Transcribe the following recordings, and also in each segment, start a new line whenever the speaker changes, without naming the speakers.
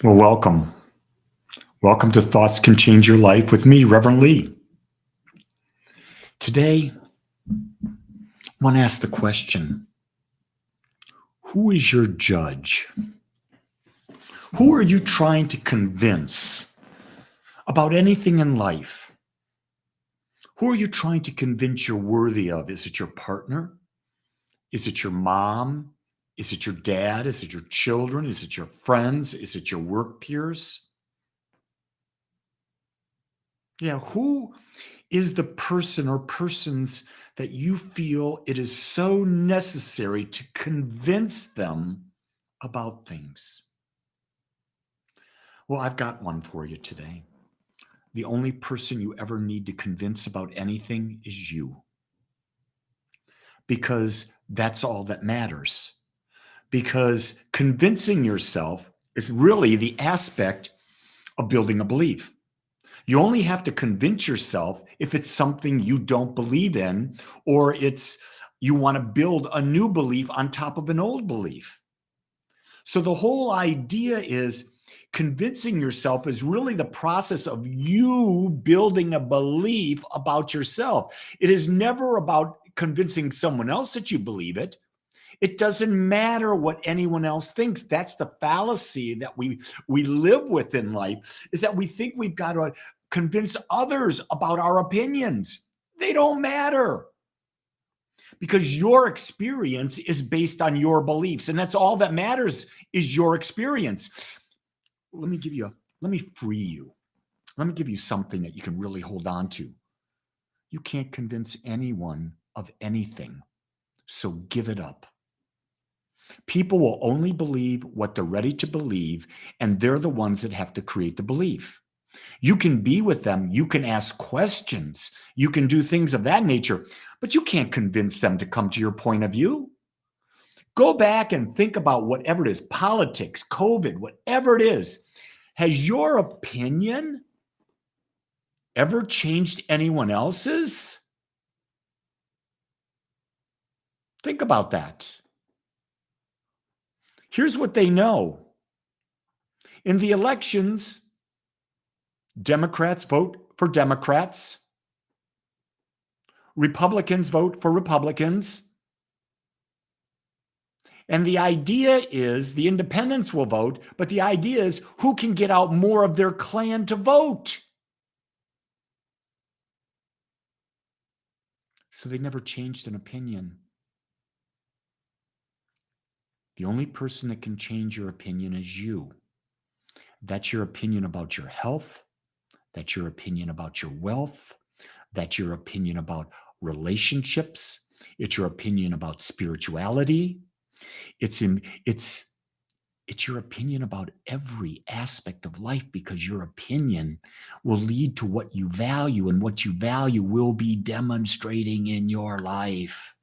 Well, welcome. Welcome to Thoughts Can Change Your Life with me, Reverend Lee. Today, I want to ask the question, who is your judge? Who are you trying to convince about anything in life? Who are you trying to convince you're worthy of? Is it your partner? Is it your mom? Is it your dad? Is it your children? Is it your friends? Is it your work peers? Yeah, who is the person or persons that you feel it is so necessary to convince them about things? Well, I've got one for you today. The only person you ever need to convince about anything is you, because that's all that matters. Because convincing yourself is really the aspect of building a belief. You only have to convince yourself if it's something you don't believe in, or you want to build a new belief on top of an old belief. So the whole idea is convincing yourself is really the process of you building a belief about yourself. It is never about convincing someone else that you believe it. It doesn't matter what anyone else thinks. That's the fallacy that we live with in life, is that we think we've got to convince others about our opinions. They don't matter, because your experience is based on your beliefs, and that's all that matters, is your experience. Let me free you. Let me give you something that you can really hold on to. You can't convince anyone of anything, so give it up. People will only believe what they're ready to believe, and they're the ones that have to create the belief. You can be with them, you can ask questions, you can do things of that nature, but you can't convince them to come to your point of view. Go back and think about whatever it is, politics, COVID, whatever it is. Has your opinion ever changed anyone else's? Think about that. Here's what they know. In the elections, Democrats vote for Democrats. Republicans vote for Republicans. And the idea is the independents will vote, but the idea is who can get out more of their clan to vote. So they never changed an opinion. The only person that can change your opinion is you. That's your opinion about your health. That's your opinion about your wealth. That's your opinion about relationships. It's your opinion about spirituality. It's your opinion about every aspect of life, because your opinion will lead to what you value, and what you value will be demonstrating in your life.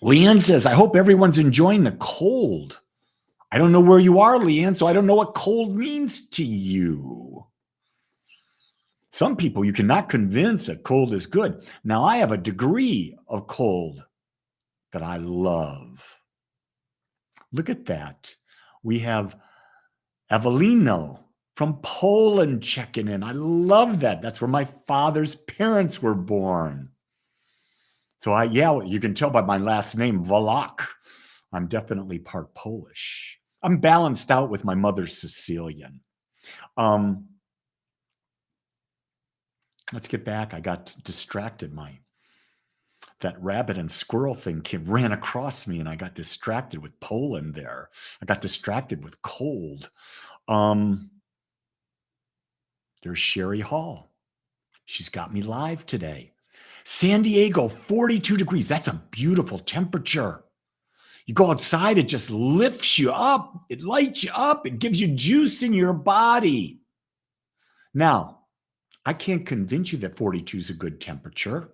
Leanne says, I hope everyone's enjoying the cold. I don't know where you are, Leanne, so I don't know what cold means to you. Some people you cannot convince that cold is good. Now, I have a degree of cold that I love. Look at that. We have Evelino from Poland checking in. I love that. That's where my father's parents were born. So you can tell by my last name, Volok. I'm definitely part Polish. I'm balanced out with my mother's Sicilian. Let's get back. I got distracted. That rabbit and squirrel thing ran across me, and I got distracted with Poland there. I got distracted with cold. There's Sherry Hall. She's got me live today. San Diego, 42 degrees. That's a beautiful temperature. You go outside, it just lifts you up. It lights you up. It gives you juice in your body. Now, I can't convince you that 42 is a good temperature.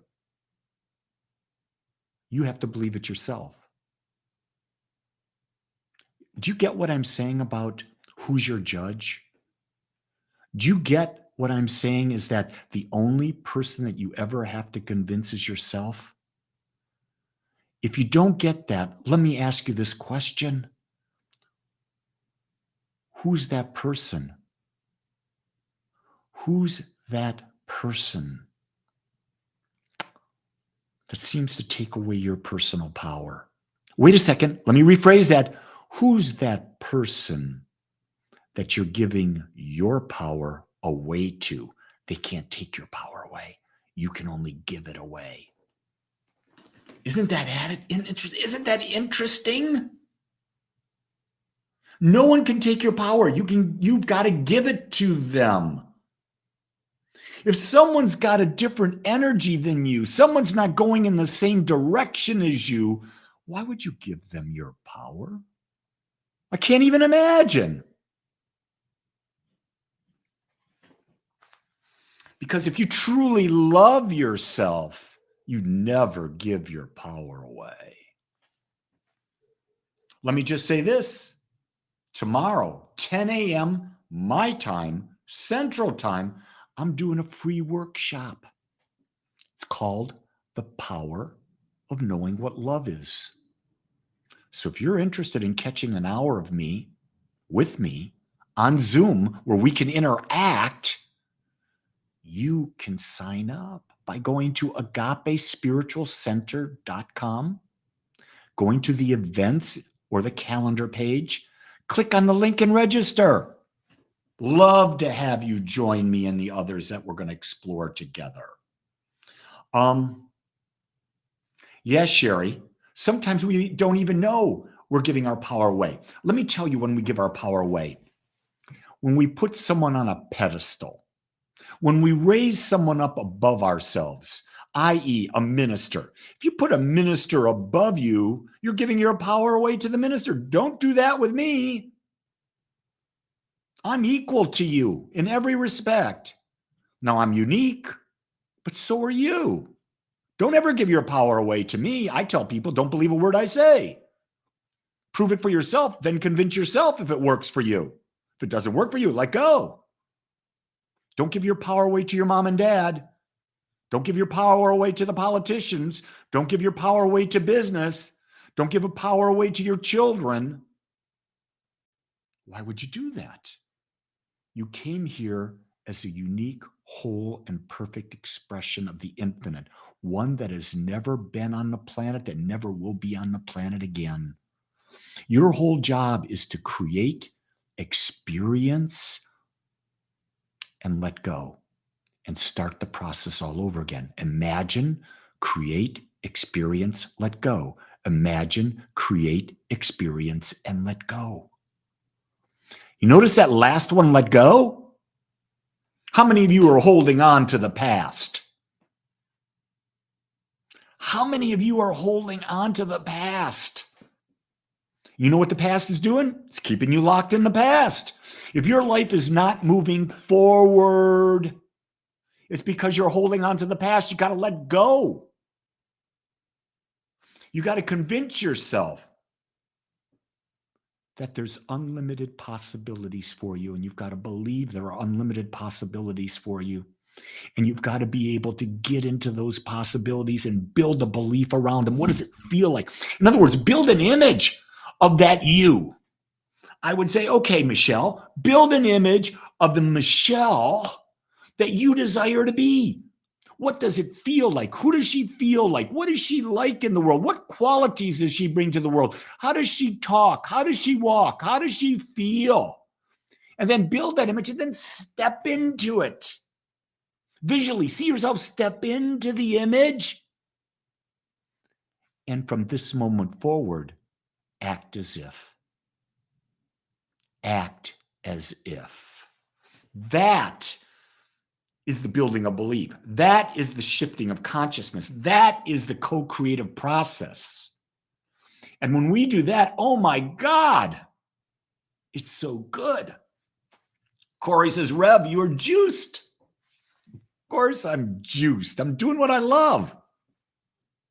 You have to believe it yourself. Do you get what I'm saying about who's your judge? Do you get what I'm saying is that the only person that you ever have to convince is yourself? If you don't get that, let me ask you this question. Who's that person? Who's that person that seems to take away your personal power? Wait a second. Let me rephrase that. Who's that person that you're giving your power away to? They can't take your power away. You can only give it away. Isn't that interesting? No one can take your power. You've got to give it to them. If someone's got a different energy than you, someone's not going in the same direction as you, why would you give them your power? I can't even imagine. Because if you truly love yourself, you never give your power away. Let me just say this. Tomorrow, 10 a.m. my time, Central Time, I'm doing a free workshop. It's called The Power of Knowing What Love Is. So if you're interested in catching an hour of me, with me, on Zoom, where we can interact, you can sign up by going to agapespiritualcenter.com, going to the events or the calendar page, click on the link and register. Love to have you join me and the others that we're going to explore together. Yes, Sherry, sometimes we don't even know we're giving our power away. Let me tell you when we give our power away. When we put someone on a pedestal, when we raise someone up above ourselves, i.e. a minister. If you put a minister above you, you're giving your power away to the minister. Don't do that with me. I'm equal to you in every respect. Now I'm unique, but so are you. Don't ever give your power away to me. I tell people, don't believe a word I say. Prove it for yourself, then convince yourself if it works for you. If it doesn't work for you, let go. Don't give your power away to your mom and dad. Don't give your power away to the politicians. Don't give your power away to business. Don't give a power away to your children. Why would you do that? You came here as a unique, whole, and perfect expression of the infinite, one that has never been on the planet and never will be on the planet again. Your whole job is to create, experience, and let go, and start the process all over again. Imagine, create, experience, let go. Imagine, create, experience, and let go. You notice that last one, let go? How many of you are holding on to the past? How many of you are holding on to the past? You know what the past is doing? It's keeping you locked in the past. If your life is not moving forward, it's because you're holding on to the past. You got to let go. You got to convince yourself that there's unlimited possibilities for you, and you've got to believe there are unlimited possibilities for you. And you've got to be able to get into those possibilities and build a belief around them. What does it feel like? In other words, build an image of that you. I would say, okay, Michelle, build an image of the Michelle that you desire to be. What does it feel like? Who does she feel like? What is she like in the world? What qualities does she bring to the world? How does she talk? How does she walk? How does she feel? And then build that image and then step into it. Visually, see yourself step into the image. And from this moment forward, act as if. Act as if. That is the building of belief. That is the shifting of consciousness. That is the co-creative process. And when we do that, oh my God, it's so good. Corey says, Reb, you're juiced. Of course I'm juiced. I'm doing what I love.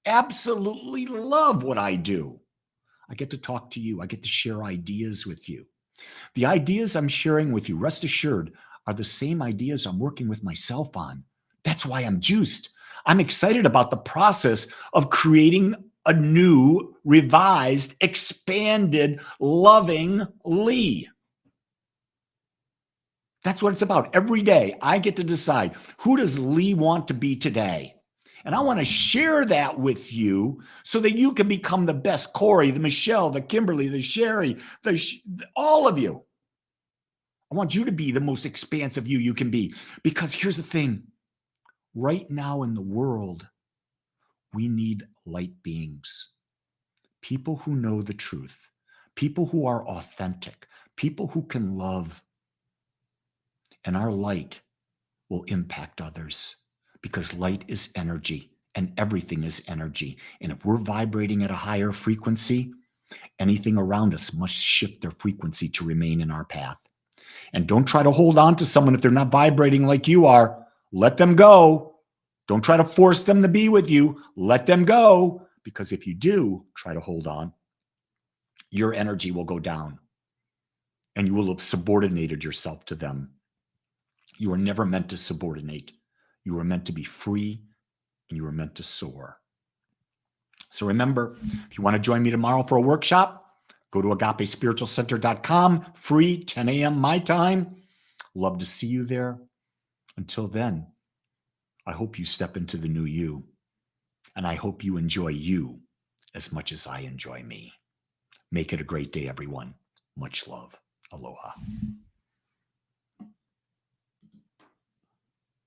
Absolutely love what I do. I get to talk to you. I get to share ideas with you. The ideas I'm sharing with you, rest assured, are the same ideas I'm working with myself on. That's why I'm juiced. I'm excited about the process of creating a new, revised, expanded, loving Lee. That's what it's about. Every day, I get to decide, who does Lee want to be today? And I want to share that with you so that you can become the best Corey, the Michelle, the Kimberly, the Sherry, all of you. I want you to be the most expansive you can be. Because here's the thing. Right now in the world, we need light beings. People who know the truth. People who are authentic. People who can love. And our light will impact others, because light is energy and everything is energy. And if we're vibrating at a higher frequency, anything around us must shift their frequency to remain in our path. And don't try to hold on to someone if they're not vibrating like you are. Let them go. Don't try to force them to be with you. Let them go. Because if you do try to hold on, your energy will go down and you will have subordinated yourself to them. You are never meant to subordinate. You are meant to be free, and you are meant to soar. So remember, if you want to join me tomorrow for a workshop, go to agapespiritualcenter.com, free, 10 a.m. my time. Love to see you there. Until then, I hope you step into the new you, and I hope you enjoy you as much as I enjoy me. Make it a great day, everyone. Much love. Aloha.